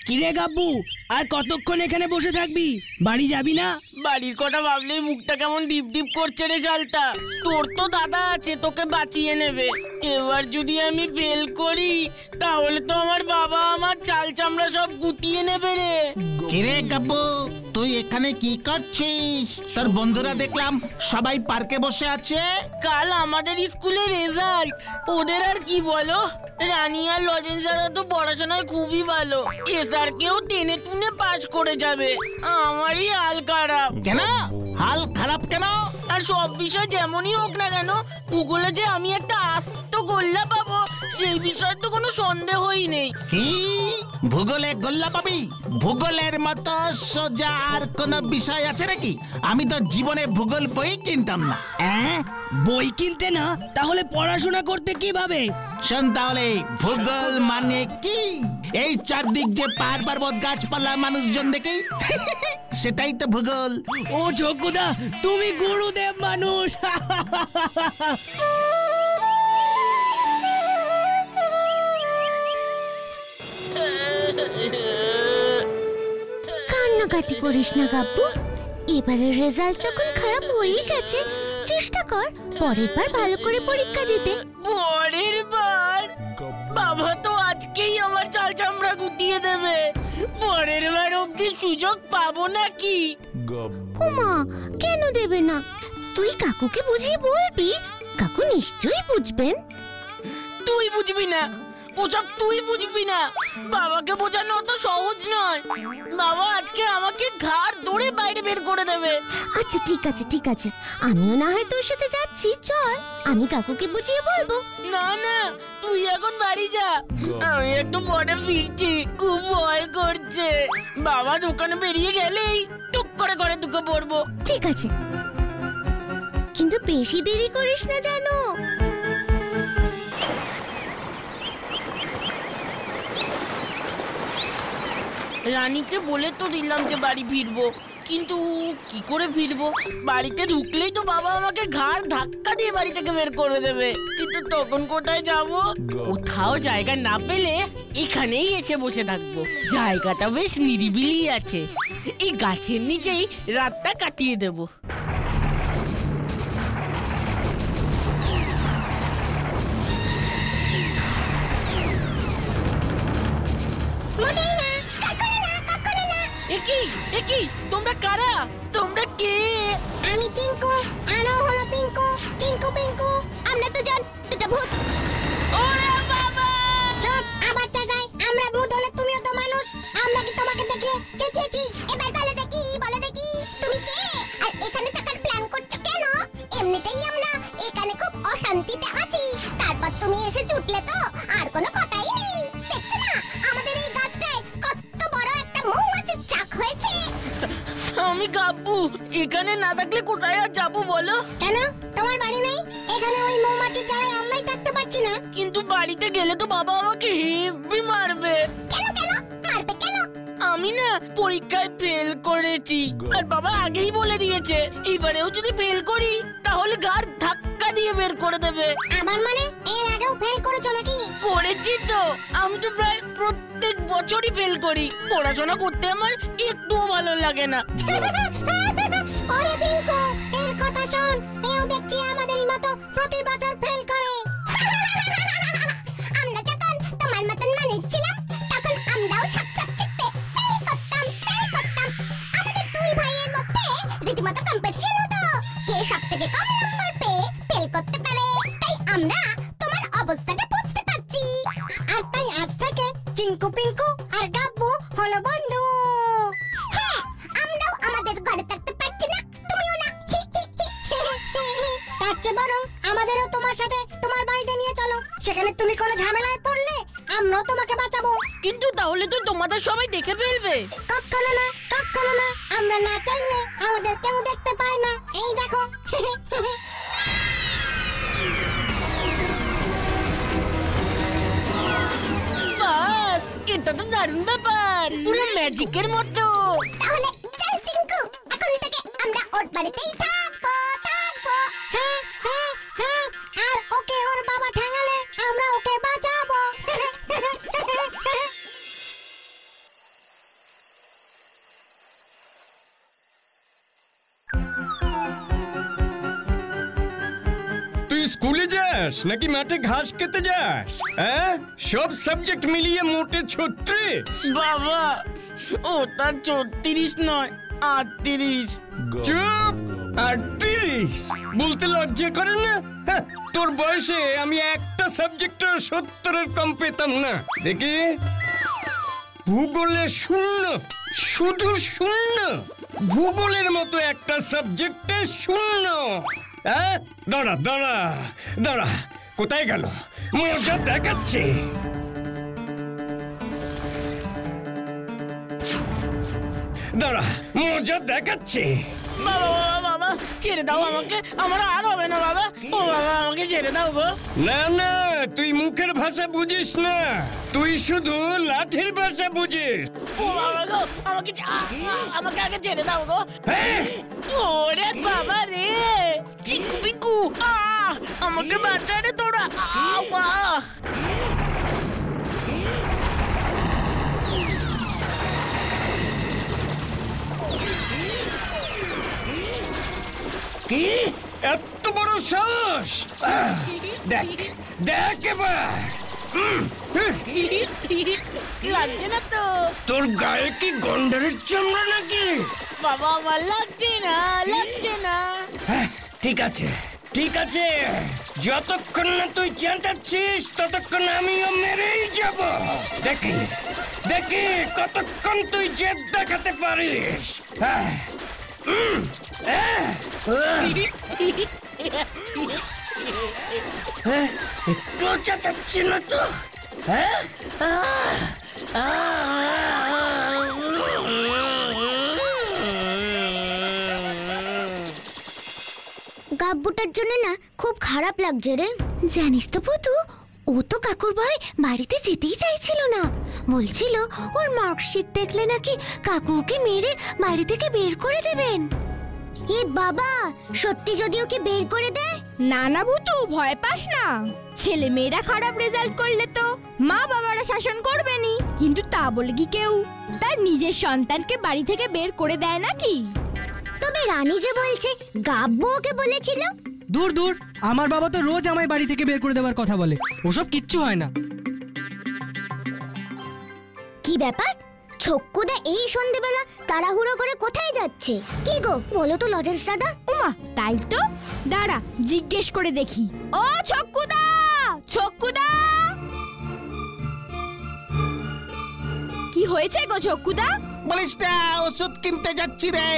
কিরে গাব্বু, আর কতক্ষণ এখানে বসে থাকবি? বাড়ি যাবি না? বাড়ির কথা ভাবলেই মুখটা কেমন ডিপ ডিপ করছে রে চালটা। তোর তো দাদা আছে, তোকে বাঁচিয়ে নেবে। এবার যদি আমি ফেল করি তাহলে তো আমার বাবা আমার চাল চামড়া সব গুটিয়ে নেবে রে। কিরে গাব্বু, তুই এখানে কি করছিস? তোর বন্ধুরা দেখলাম সবাই পার্কে বসে আছে। কাল আমাদের স্কুলে রেজাল্ট, ওদের আর কি বলো। রানী আর লজেন্স দাদা তো পড়াশোনায় খুবই ভালো, এসআর কেও টেনে টুনে পাস করে যাবে। আমারই হাল খারাপ। কেন হাল খারাপ কেন? আর সব বিষয় যেমনই হোক না কেন, ভূগোলে যে আমি একটা আস্ত গোল্লা পাবো সেই বিষয়ে তো কোনো সন্দেহই নেই। কি ভূগোলে গোল্লা পাবি? ভূগোলের মতো সোজা আর কোন বিষয় আছে নাকি? আমি তো জীবনে ভূগোল বই কিনতাম না। বই কিনতে না, তাহলে পড়াশোনা করতে কিভাবে? শোন তাহলে, ভূগোল মানে কি? এই চারদিক যে পাহাড় পর্বত গাছপালা মানুষজন দেখি সেটাই তো ভূগোল। ও যোগ্যদা, তুমি গুরুদেব মানুষ। কান্নাকাটি করিস না গাব্বু, এবারের রেজাল্ট যখন খারাপ হয়েই গেছে, চেষ্টা কর পরের বার ভালো করে পরীক্ষা দিতে। পরের বার? বাবা তো আজকেই আমার চাল চামড়া গুটিয়ে দেবে। পরের বার অব্দি সুযোগ পাবো নাকি? ওমা, কেন দেবে না? তুই কাকুকে বুঝিয়ে বলবি, কাকু নিশ্চয়ই বুঝবেন। তুই বুঝবি না, ওসব তুই বুঝবি না। বাবাকে বোঝানো অত সহজ নয়। বাবা আজকে আমাকে ঘাড় ধরে বাইরে বের করে দেবে। আচ্ছা ঠিক আছে ঠিক আছে, আমিও না হয় তোর সাথে যাচ্ছি, চল আমি কাকুকে বুঝিয়ে বলবো। না না, তুই এখন বাড়ি যা, আমি একটু পরে ফিরছি। খুব ভয় করছে। বাবা দোকানে বেরিয়ে গেলেই টুক করে ঘরে ঢুকে পড়বো। ঠিক আছে, কিন্তু বেশি দেরি করিস না জানো। রানীকে বলে তো দিলাম যে বাড়ি ফিরবো, কিন্তু কি করে ফিরবো? বাড়িতে ঢুকলেই তো বাবা আমাকে ঘাড় ধাক্কা দিয়ে বাড়ি থেকে বের করে দেবে। কিন্তু তখন কোথায় যাব? কোথাও জায়গা না পেলে এখানেই এসে বসে থাকবো। জায়গাটা বেশ নিরিবিলি আছে, এই গাছের নিচেই রাতটা কাটিয়ে দেবো। একি তোমরা কারা? তোমরা কে? আমি টিঙ্কু, আরো হলো পিঙ্কু, টিঙ্কু পিঙ্কু। আমরা দুজন দুটো ভূত। ওরে বাবা! চুপ, আবার চাচাই। আমরা ভূত হলে তুমিও তো মানুষ। আমরা কি তোমাকে দেখে চেঁচিয়েছি? এবার বলো দেখি, বলো দেখি তুমি কে? আর এখানে থাকার প্ল্যান করছো কেন? এমনিতেই আমরা এখানে খুব অশান্তিতে আছি, তারপর তুমি এসে ছুটলে তো আর কোনো কথাই নেই। দেখছো না আমাদের এই গাছটায় কত বড় একটা মৌমাছির চাক হয়েছে? আমি গাব্বু, এখানে না থাকলে কোথায় আর যাবো বলো? কেন তোমার বাড়ি নেই? এখানে ওই মৌমাছির জালে আমরাই থাকতে পারছি না। কিন্তু বাড়িতে গেলে তো বাবা আমাকে হেব্বি মারবে। কেন কেন মারবে কেন? আমি না পরীক্ষায় ফেল করেছি, আর বাবা আগেই বলে দিয়েছে এবারেও যদি ফেল করি তাহলে ঘাড় ধাক্কা দিয়ে বের করে দেবে। আমার মানে এর আগেও ফেল করেছো নাকি? করেছি তো, আমি তো প্রায় প্রত্যেক বছরই ফেল করি। পড়াশোনা করতে আমার একটুও ভালো লাগে না। ওরে পিঙ্কু, এর কথা শোন, এও দেখছি আমাদের মতো প্রতি বছর ফেল করে। আমরা যখন তোমার মতন মানুষ ছিলাম তখন আমরাও সব সাবজেক্টে ফেল করতাম। আমাদের দুই ভাইয়ের মধ্যে রীতিমতো কম্পিটিশন হতো, কে সবথেকে কম নম্বর পেয়ে ফেল করতে পারে। তাই আমরা তোমার অবস্থাটা বুঝতে পারছি, আর তাই আজ থেকে টিঙ্কু পিঙ্কু আর গাব্বু হলো বন্ধু। হ্যাঁ, আমরাও আমাদের ঘরে থাকতে পারছি না, তুমিও না। তার চেয়ে বরং আমাদেরও তোমার সাথে তোমার বাড়িতে নিয়ে চলো, সেখানে তুমি কোনো ঝামেলায় পড়লে আমরাও তোমাকে বাঁচাবো। কিন্তু তাহলে তো তোমাদের সবাই দেখে ফেলবে। কখনো না, কখনো না। আমরা না চাইলে আমাদের কেউ দেখতে পায় না। এই দেখো। বাস, এটা তো দারুণ ব্যাপার, পুরো ম্যাজিকের মতো। তাহলে চল চিঙ্কু, এখন থেকে আমরা ওর বাড়িতেই থাকবো। হ্যাঁ হ্যাঁ হ্যাঁ, আর ওকে ওর বাবা ঠ্যাঙালে আমরা ওকে বাঁচাবো। স্কুলে যাস নাকি মাঠে ঘাস খেতে যাস? হ্যাঁ, সব সাবজেক্ট মিলিয়ে মোটে 36। বাবা ওটা 34 নয় 38। চুপ! 38 বলতে লজ্জা করে না? হ্যাঁ, তোর বয়সে আমি একটা সাবজেক্টে 70-এর কম পেতাম না। দেখি, ভূগোলে 0, শুধু 0। ভূগোলের মতো একটা সাবজেক্টে 0। হ্যাঁ, দাঁড়া দাঁড়া দাঁড়া, কোথায় গেল? মজা দেখাচ্ছে। দাঁড়া, মজা দেখাচ্ছে। বাবা বাবা বাবা ছেড়ে দাও আমাকে, আমার আর হবে না বাবা। ও বাবা আমাকে ছেড়ে দাও গো। না না, তুই মুখের ভাষা বুঝিস না, তুই শুধু লাঠির ভাষা বুঝিস। ও বাবা গো, আমাকে আমাকে আগে ছেড়ে দাও গো। হ্যাঁ, ওরে বাবা রে, চিকু পিকু, আমাকে বাঁচা রে তোরা। কি এত বড় সাহস? দেখ দেখ এবার। লাগছে না তো? তোর গায়ে কি গন্ডারের চামড়া নাকি? বাবা আমার লাগছে না, লাগছে না। ঠিক আছে ঠিক আছে, যতক্ষণ না তুই চেঁচাচ্ছিস ততক্ষণ আমিও মেরেই যাব। দেখি দেখি কতক্ষণ তুই জেদ দেখাতে পারিস। একটু চেঁচাচ্ছি না তো? হ্যাঁ, গাব্বুটার জন্য না খুব খারাপ লাগছে রে। জানিস তো পুতু, ও তো কাকুর ভয়ে বাড়িতে যেতেই চাইছিল না। বলছিল ওর মার্কশিট দেখলে নাকি কাকু ওকে মেরে বাড়ি থেকে বের করে দেবেন। এ বাবা, সত্যি যদি ওকে বের করে দেয়? না না ভুতু, ভয় পাস না। ছেলে মেয়েরা খারাপ রেজাল্ট করলে তো মা বাবারা শাসন করবেনি, কিন্তু তা বলে কি কেউ তার নিজের সন্তানকে বাড়ি থেকে বের করে দেয় নাকি? তবে রানী যে বলছে গাব্বু ওকে বলেছিল। দূর দূর, আমার বাবা তো রোজ আমায় বাড়ি থেকে বের করে দেওয়ার কথা বলে। ওসব কিচ্ছু হয় না। কি ব্যাপার, ছক্কুদা এই সন্ধ্যেবেলা তাড়াহুড়ো করে কোথায় যাচ্ছে? কি গো বলো তো লজেন্স দাদা। ওমা, তাই তো, দাঁড়া জিজ্ঞেস করে দেখি। ও ছক্কুদা, ছক্কুদা, কি হয়েছে গো ছক্কুদা? বলিস না, ওষুধ কিনতে যাচ্ছি রে।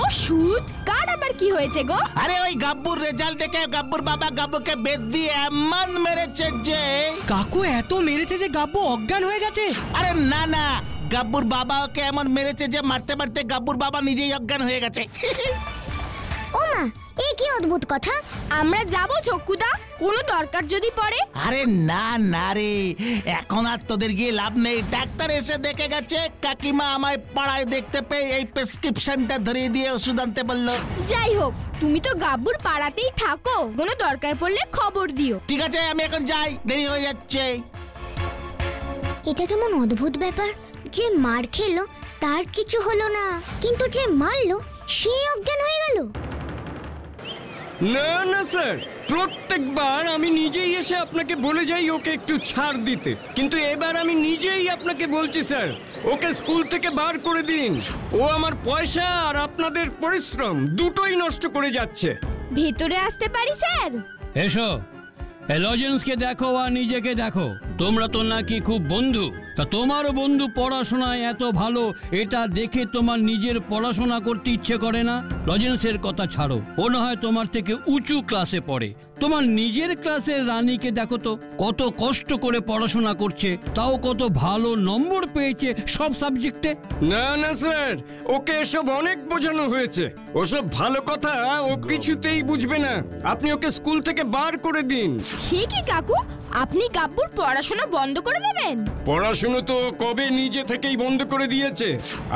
ওষুধ? কার আবার কি হয়েছে গো? আরে ওই গাব্বুর রেজাল্ট দেখে গাব্বুর বাবা গাব্বুকে বেদ দিয়ে এমন মেরেছে যে। কাকু এত মেরেছে যে গাব্বু অজ্ঞান হয়ে গেছে? আরে না না, গাব্বুর বাবা ওকে এমন মেরেছে যে মারতে মারতে গাব্বুর বাবা নিজেই অজ্ঞান হয়ে গেছে। ও মা, এ কি অদ্ভুত কথা। আমরা যাব ছক্কুদা, কোনো দরকার যদি পড়ে। আরে না না রে, এখন আর তোদের গিয়ে লাভ নেই। ডাক্তার এসে দেখে গেছে, কাকিমা আমায় পাড়ায় দেখতে পেয়ে এই প্রেসক্রিপশনটা ধরিয়ে দিয়ে ওষুধ আনতে বললো। যাই হোক, তুমি তো গাব্বুর পাড়াতেই থাকো, কোনো দরকার পড়লে খবর দিও। ঠিক আছে, আমি এখন যাই, দেরি হয়ে যাচ্ছে। এটা কেমন অদ্ভুত ব্যাপার যে মার খেলো তার কিছু হলো না, কিন্তু যে মারলো সে অজ্ঞান হয়ে গেল। না না স্যার, প্রত্যেকবার আমি নিজেই এসে আপনাকে বলে যাই ওকে একটু ছাড় দিতে, কিন্তু এবার আমি নিজেই আপনাকে বলছি স্যার, ওকে স্কুল থেকে বার করে দিন। ও আমার পয়সা আর আপনাদের পরিশ্রম দুটোই নষ্ট করে যাচ্ছে। ভেতরে আসতে পারি স্যার? এসো, লজেন্সকে দেখো আর নিজেকে দেখো। তোমরা তো নাকি খুব বন্ধু, তা তোমারও বন্ধু পড়াশোনায় এত ভালো, এটা দেখে তোমার নিজের পড়াশোনা করতে ইচ্ছে করে না? লজেন্সের কথা ছাড়ো, ও না হয় তোমার থেকে উঁচু ক্লাসে পড়ে, তোমার নিজের ক্লাসের রানীকে দেখো তো, কত কষ্ট করে পড়াশোনা করছে, তাও কত ভালো নম্বর পেয়েছে সব সাবজেক্টে। না না স্যার, ওকে এসব অনেক বোঝানো হয়েছে, ওসব ভালো কথা ও কিছুতেই বুঝবে না। আপনি ওকে স্কুল থেকে বার করে দিন। সে কি কাকু, আপনি গাব্বুর পড়াশোনা বন্ধ করে দেবেন? পড়াশোনা তো কবে নিজে থেকেই বন্ধ করে দিয়েছে,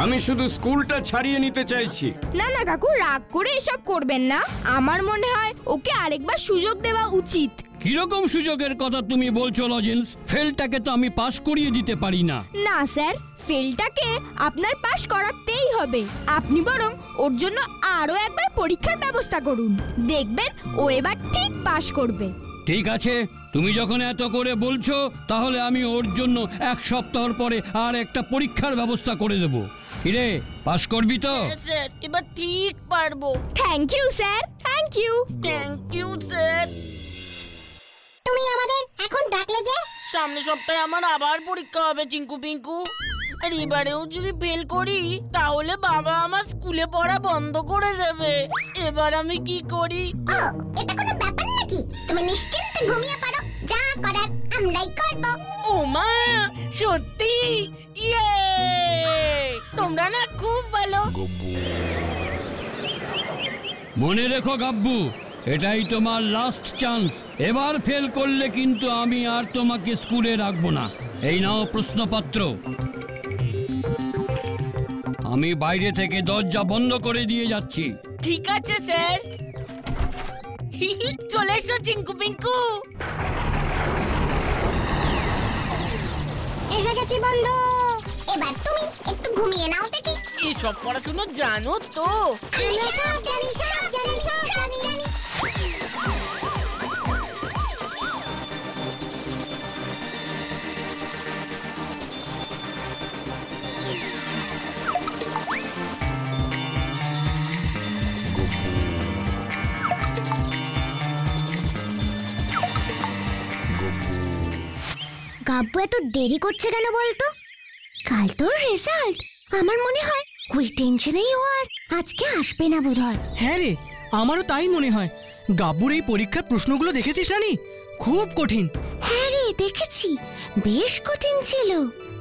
আমি শুধু স্কুলটা ছাড়িয়ে নিতে চাইছি। না না কাকু, রাগ করে এসব করবেন না। আমার মনে হয় ওকে আরেকবার সুযোগ দেওয়া উচিত, কিরকম সুযোগের কথা তুমি বলছো লজেন্স? ফেলটাকে তো আমি পাশ করিয়ে দিতে পারি না। না স্যার, ফেলটাকে আপনার পাশ করাতেই হবে। আপনি বরং ওর জন্য আরো একবার পরীক্ষার ব্যবস্থা করুন, দেখবেন ও এবার ঠিক পাশ করবে। ঠিক আছে, তুমি যখন এত করে বলছো তাহলে আমি ওর জন্য 1 সপ্তাহ পরে আর একটা পরীক্ষার ব্যবস্থা করে দেব। কিরে, পাশ করবি তো? হ্যাঁ স্যার, এবার ঠিক পারবো। Thank you sir, thank you. Thank you sir. তুমি আমাদের এখন ডাকলে যে? সামনের সপ্তাহে আমার আবার পরীক্ষা হবে চিঙ্কু পিঙ্কু, আর এবারেও যদি ফেল করি তাহলে বাবা আমার স্কুলে পড়া বন্ধ করে দেবে। এবার আমি কি করি? ও, এটা কোনো ব্যাপার নাকি? তুমি নিশ্চিন্তে ঘুমিয়ে পড়ো, যা করার আমরাই করব। ও মা, সত্যি? ইয়ে! তোমরা না খুব ভালো। মনে রেখো গাব্বু, এটাই তোমার লাস্ট চান্স। এবার ফেল করলে কিন্তু আমি আর তোমাকে স্কুলে রাখবো না। এই নাও প্রশ্নপত্র। আমি বাইরে থেকে দরজা বন্ধ করে দিয়ে যাচ্ছি। ঠিক আছে স্যার। চলে এসো চিঙ্কু পিঙ্কু। এসে গেছি বন্ধু। এবার তুমি একটু ঘুমিয়ে নাও দেখি। এসব পড়াশুনো জানো তো? আমরা সব জানি, সব জানি, সব জানি, জানি। গাব্বু এত দেরি করছে কেন বলতো? কাল তোর রেজাল্ট। আমার মনে হয় ওই টেনশনেই ও আর আজকে আসবে না বোধহয়। হ্যাঁ রে, আমারও তাই মনে হয়। গাব্বুর এই পরীক্ষার প্রশ্নগুলো দেখেছিস রানী? খুব কঠিন। হ্যাঁ রে, দেখেছি, বেশ কঠিন ছিল।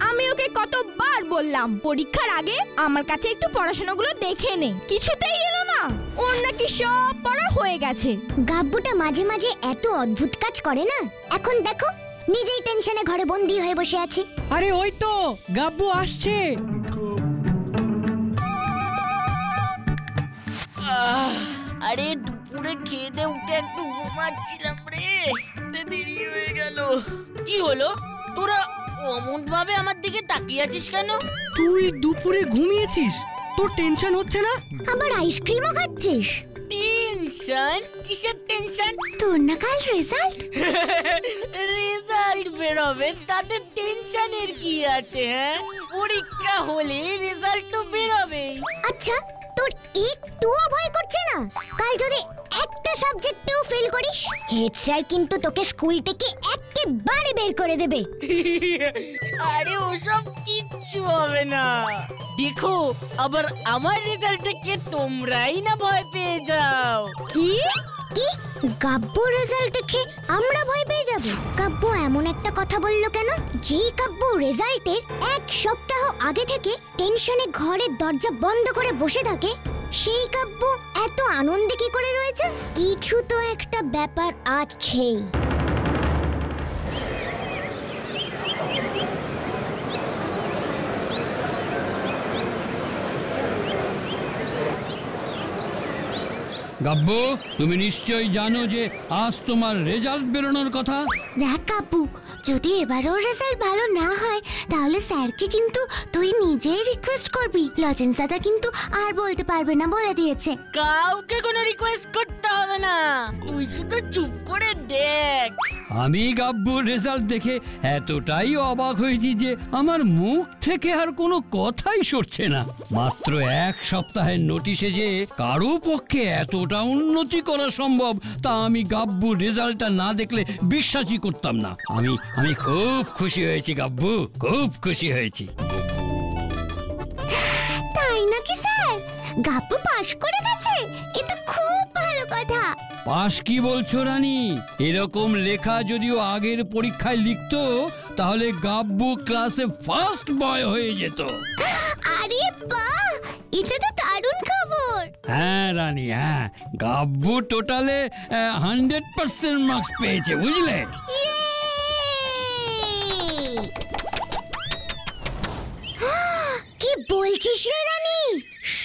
আমি ওকে কতবার বললাম পরীক্ষার আগে আমার কাছে একটু পড়াশোনাগুলো দেখে নে, কিছুতেই এলো না। ওর নাকি সব পড়া হয়ে গেছে। গাব্বুটা মাঝে মাঝে এত অদ্ভুত কাজ করে না। এখন দেখো, নিজেই টেনশনে ঘরে বন্দি হয়ে বসে আছে। আরে ওই তো গাব্বু আসছে। আরে দুপুরে খেয়ে দিয়ে উঠে একটু ঘুমাচ্ছিলাম রে, দেরি হয়ে গেল। কি হলো? তোরা অমন ভাবে আমার দিকে তাকিয়ে আছিস কেন? তুই দুপুরে ঘুমিয়েছিস? তোর টেনশন হচ্ছে না? আবার আইসক্রিমও খাচ্ছিস? টেনশন? কিসের টেনশন? তোর না কাল রেজাল্ট। রেজাল্ট বেরোবে, তাতে টেনশনের কি আছে? হ্যাঁ, পরীক্ষা হলে রেজাল্ট তো বেরোবেই। আচ্ছা, তোর একটুও ভয় করছে না কাল যদি একটা সাবজেক্টেও ফেল করিস? হেড স্যার কিন্তু তোকে স্কুল থেকে একেবারে বের করে দেবে। আরে ওসব কিচ্ছু হবে না। দেখো, আবার আমার রেজাল্ট দেখে তোমরাই না ভয় পেয়ে যাও। কি কি? গাব্বু রেজাল্ট দেখে আমরা ভয় পেয়ে যাব? গাব্বু এমন একটা কথা বললো কেন? যেই গাব্বু রেজাল্টের 1 সপ্তাহ আগে থেকে টেনশনে ঘরের দরজা বন্ধ করে বসে থাকে, সেই গাব্বু এত আনন্দে কি করে রয়েছে? কিছু তো একটা ব্যাপার আছেই। গাব্বু, তুমি নিশ্চয়ই জানো যে আজ তোমার রেজাল্ট বেরোনোর কথা। দেখ গাব্বু, যদি এবারও রেজাল্ট ভালো না হয় তাহলে স্যারকে কিন্তু তুই নিজেই রিকোয়েস্ট করবি। লজেন্স দাদা কিন্তু আর বলতে পারবে না, বলে দিয়েছে। কাউকে কোনো রিকোয়েস্ট করতে হবে না, তুই শুধু চুপ করে দেখ। আমি গাব্বুর রেজাল্ট দেখে এতটাই অবাক হয়েছি যে আমার মুখ থেকে আর কোনো কথাই সরছে না। মাত্র 1 সপ্তাহের নোটিশে যে কারো পক্ষে এতটা উন্নতি করা সম্ভব তা আমি গাব্বুর রেজাল্টটা না দেখলে বিশ্বাসই করতাম না। আমি খুব খুশি হয়েছি গাব্বু, খুব খুশি হয়েছি। তাই নাকি স্যার? গাব্বু পাশ করে গেছে? এ তো খুব ভালো কথা। পাশ কি বলছো রানী? এরকম লেখা যদিও আগের পরীক্ষায় লিখতো তাহলে গাব্বু ক্লাসে ফার্স্ট বয় হয়ে যেত। আরে বাহ, এটা তো দারুণ খবর। হ্যাঁ রানী, হ্যাঁ, গাব্বু টোটালে 100% মার্কস পেয়েছে, বুঝলে? কি বলছিস রে রানী?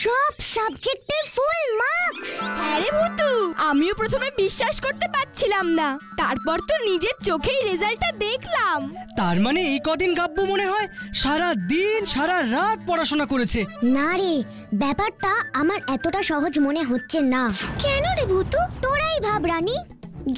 সব সাবজেক্টে ফুল মার্কস? আরে ভুতু, আমিও প্রথমে বিশ্বাস করতে পারছিলাম না, তারপর তো নিজের চোখেই রেজাল্টটা দেখলাম। তার মানে এই কদিন গাব্বু মনে হয় সারা দিন সারা রাত পড়াশোনা করেছে। না রে, ব্যাপারটা আমার এতটা সহজ মনে হচ্ছে না। কেন রে ভূতু? তোরাই ভাব রানী,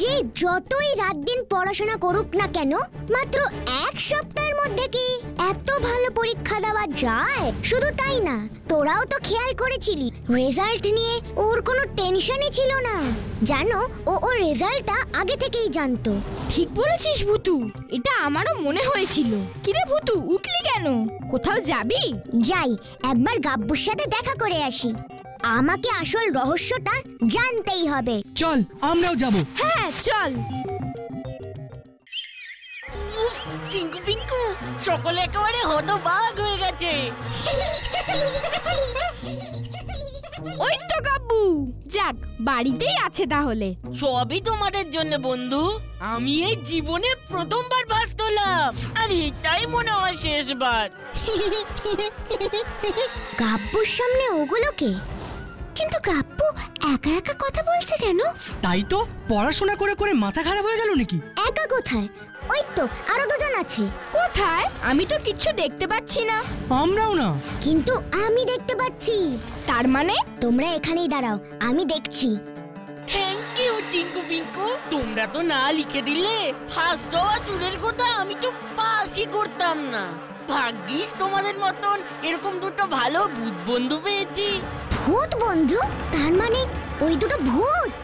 যে যতই রাত দিন পড়াশোনা করুক না কেন, মাত্র এক সপ্তাহের মধ্যে কি এত ভালো পরীক্ষা দেওয়া যায়? শুধু তাই না, তোরাও তো খেয়াল করেছিলি রেজাল্ট নিয়ে ওর কোনো টেনশনই ছিল না। জানো, ওর রেজাল্টটা আগে থেকেই জানতো। ঠিক বলেছিস ভূতু, এটা আমারও মনে হয়েছিল। কিরে ভূতু, উঠলি কেন? কোথাও যাবি? যাই, একবার গাব্বুর সাথে দেখা করে আসি। আমাকে আসল রহস্যটা জানতেই হবে। চল আমরাও যাব। হ্যাঁ চল। উফ, চিঙ্কু পিঙ্কু সকলে একেবারে হতবাক হয়ে গেছে। ওই তো গাব্বু, যাক বাড়িতেই আছে তাহলে। সবই তোমাদের জন্য বন্ধু। আমি এই জীবনে প্রথমবার বাস তোলাম, আর এটাই মনে হয় শেষবার। গাব্বুর সামনে ওগুলোকে, কিন্তু গাব্বু একা একা কথা বলছে কেন? তাই তো, পড়াশোনা করে করে মাথা খারাপ হয়ে গেল নাকি? একা কোথায়? ওই তো আরো দুজন আছে। কোথায়? আমি তো কিচ্ছু দেখতে পাচ্ছি না। আমরাও না। কিন্তু আমি দেখতে পাচ্ছি। তার মানে? তোমরা এখানেই দাঁড়াও, আমি দেখছি। থ্যাংক ইউ চিঙ্কু পিঙ্কু, তোমরা তো না লিখে দিলে ফার্স্ট হওয়া দূরের কথা, আমি তো পাসই করতাম না। ভাগ্যিস তোমাদের মতন এরকম দুটো ভালো ভূত বন্ধু পেয়েছি। ভূত বন্ধু? তার মানে ওই দুটো ভূত?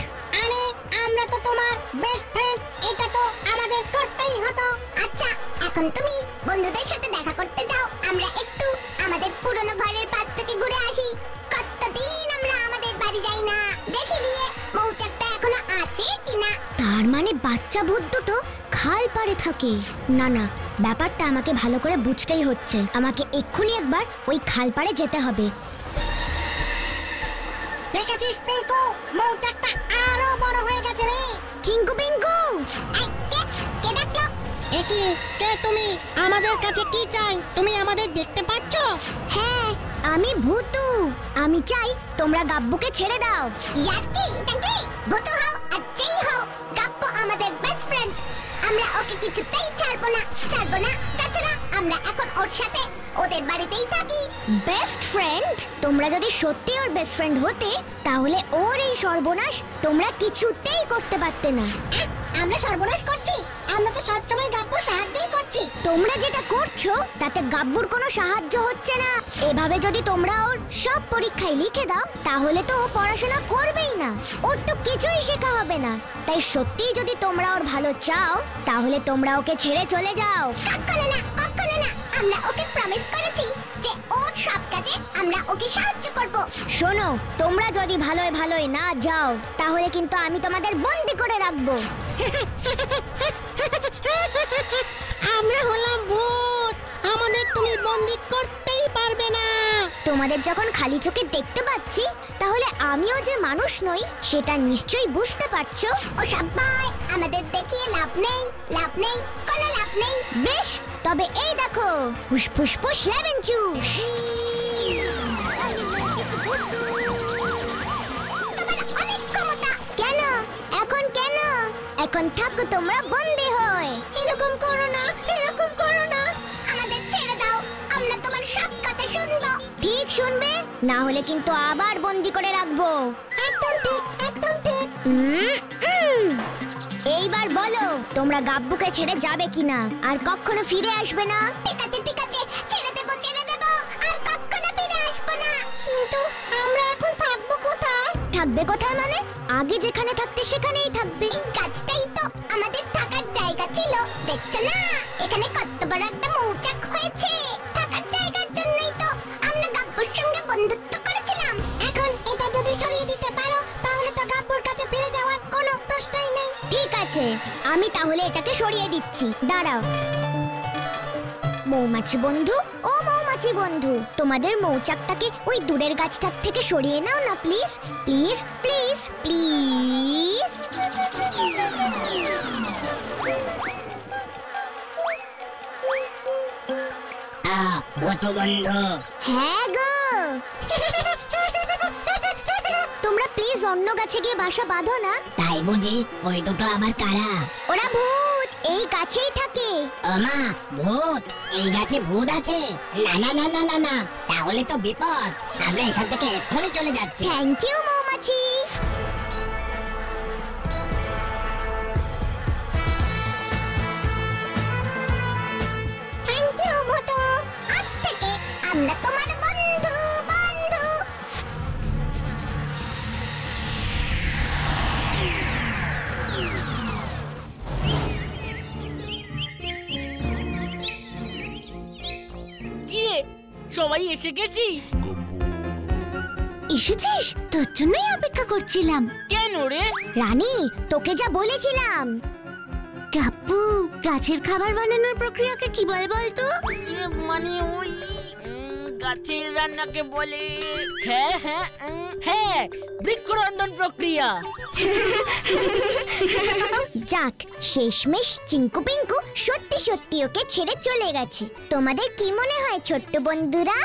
আরে আমরা তো তোমার বেস্ট ফ্রেন্ড, এটা তো আমাদের করতেই হতো। আচ্ছা, এখন তুমি বন্ধুদের সাথে দেখা করতে যাও, আমরা একটু আমাদের পুরনো ঘরের পাশ থেকে ঘুরে আসি। কতদিন আমরা আমাদের বাড়ি যাই না, দেখি গিয়ে মৌচাকটা এখনো আছে কিনা। তার মানে বাচ্চা ভূত দুটো খাল পাড়ে থাকে। না না, ব্যাপারটা আমাকে ভালো করে বুঝতেই হচ্ছে। আমাকে এক্ষুনি একবার ওই খাল পাড়ে যেতে হবে। দেখেছিস পিঙ্কু, মৌচাকটা আরো বড় হয়ে গেছে রে। চিঙ্কু পিঙ্কু, এই কে ডাকলো? একি কে তুমি? আমাদের কাছে কি চাই? তুমি আমাদের দেখতে পাচ্ছ? হ্যাঁ, আমি ভূতু। আমি চাই তোমরা গাব্বুকে ছেড়ে দাও। ইয়াকি টাকি, ভূতু হও আর যেই হও, গাব্বু আমাদের বেস্ট ফ্রেন্ড। আমরা ওকে কিছুতেই ছাড়বো না, ছাড়বো না। তাছাড়া আমরা এখন ওর সাথে ওদের বাড়িতেই থাকি। Best friend? তোমরা যদি সত্যি ওর বেস্ট ফ্রেন্ড হতে, তাহলে ওর এই সর্বনাশ তোমরা কিছুতেই করতে পারতে না। আমরা সর্বনাশ করছি? আমরা তো সবসময় গাব্বুর সাহায্যই করছি। তোমরা যেটা করছো তাতে গাব্বুর কোনো সাহায্য হচ্ছে না। এভাবে যদি তোমরা ওর সব পরীক্ষায় লিখে দাও, তাহলে তো ও পড়াশোনা করবেই না, ওর তো কিছুই শেখা হবে না। তাই সত্যিই যদি তোমরা ওর ভালো চাও, তাহলে তোমরা ওকে ছেড়ে চলে যাও। কখনো না, কখনো না। আমরা ওকে প্রমিস করেছি যে ওর সব কাজে আমরা ওকে সাহায্য করব। শোনো, তোমরা যদি ভালোই ভালোই না যাও, তাহলে কিন্তু আমি তোমাদের বন্দি করে রাখবো। আমরা হলাম ভূত, আমাদের তুমি বন্দি করতেই পারবে না। তোমাদের যখন খালি চোখে দেখতে পাচ্ছি, তাহলে আমিও যে মানুষ নই সেটা নিশ্চয়ই বুঝতে পারছো। ও সবাই, আমাদের দেখিয়ে লাভ নেই, লাভ নেই, কোনো লাভ নেই। বেশ, তবে এই দেখো, হুসফুস ফুস লেবেঞ্চু। তোমার অনেক ক্ষমতা। কেন এখন? কেন এখন থাকো তোমরা বন্দি হয়ে? এরকম করো না, এরকম করো না। আমাদের ছেড়ে দাও, আমরা তোমার সব কথা শুনবো। ঠিক শুনবে, না হলে কিন্তু আবার বন্দি করে রাখবো। একদম ঠিক, একদম ঠিক। এইবার বলো, তোমরা গাব্বুকে ছেড়ে যাবে কিনা, আর কখনো ফিরে আসবে না? ঠিক আছে, ঠিক আছে, ছেড়ে দেবো, ছেড়ে দেবো, আর কখনো ফিরে আসবো না। কিন্তু আমরা এখন থাকবো কোথায়? থাকবে কোথায় মানে? আগে যেখানে থাকতে সেখানেই থাকবে। এই গাছটাই তো আমাদের থাকার জায়গা ছিল, দেখছো না? এখানে কত বড় একটা মৌচাক হয়েছে। থাকার জায়গার জন্যই তো আমরা গাব্বুর সঙ্গে বন্ধুত্ব করেছিলাম। এখন এটা যদি সরিয়ে দিতে পারো, তাহলে তো গাব্বুর কাছে ফিরে যাওয়ার কোনো প্রশ্নই নেই। ঠিক আছে, আমি তাহলে এটাকে সরিয়ে দিচ্ছি, দাঁড়াও। মৌমাছি বন্ধু, ও মৌমাছি বন্ধু, তোমাদের মৌচাকটাকে ওই দূরের গাছটার থেকে সরিয়ে নাও না প্লিজ, প্লিজ, প্লিজ, প্লিজ। ভূত বন্ধু। হ্যাঁ গো। তোমরা প্লিজ অন্য গাছে গিয়ে বাসা বাঁধো না। তাই তাই বুঝি ওই দুটো আবার কারা? ওরা ভূত, এই গাছেই থাকে। ওমা, ভূত? এই গাছে ভূত আছে? না না না না না না, তাহলে তো বিপদ। আমরা এখান থেকে এক্ষুনি চলে যাচ্ছি। থ্যাংক ইউ মৌমাছি। থ্যাংক ইউ ভূতো, আজ থেকে আমরা তোমার বন্ধু বন্ধু। কি রে, সবাই এসে গেছিস? এসেছিস? তোর জন্যই অপেক্ষা করছিলাম। কেন রে? রানী, তোকে যা বলেছিলাম। কাপু, গাছের খাবার বানানোর প্রক্রিয়াকে কি বলে বলতো? মানে ওই গাছের রান্নাকে বলে, হ্যাঁ হ্যাঁ হ্যাঁ, বৃক্ষরন্ধন প্রক্রিয়া। যাক, শেষমেশ চিঙ্কু পিঙ্কু সত্যি সত্যি ওকে ছেড়ে চলে গেছে। তোমাদের কি মনে হয় ছোট্ট বন্ধুরা?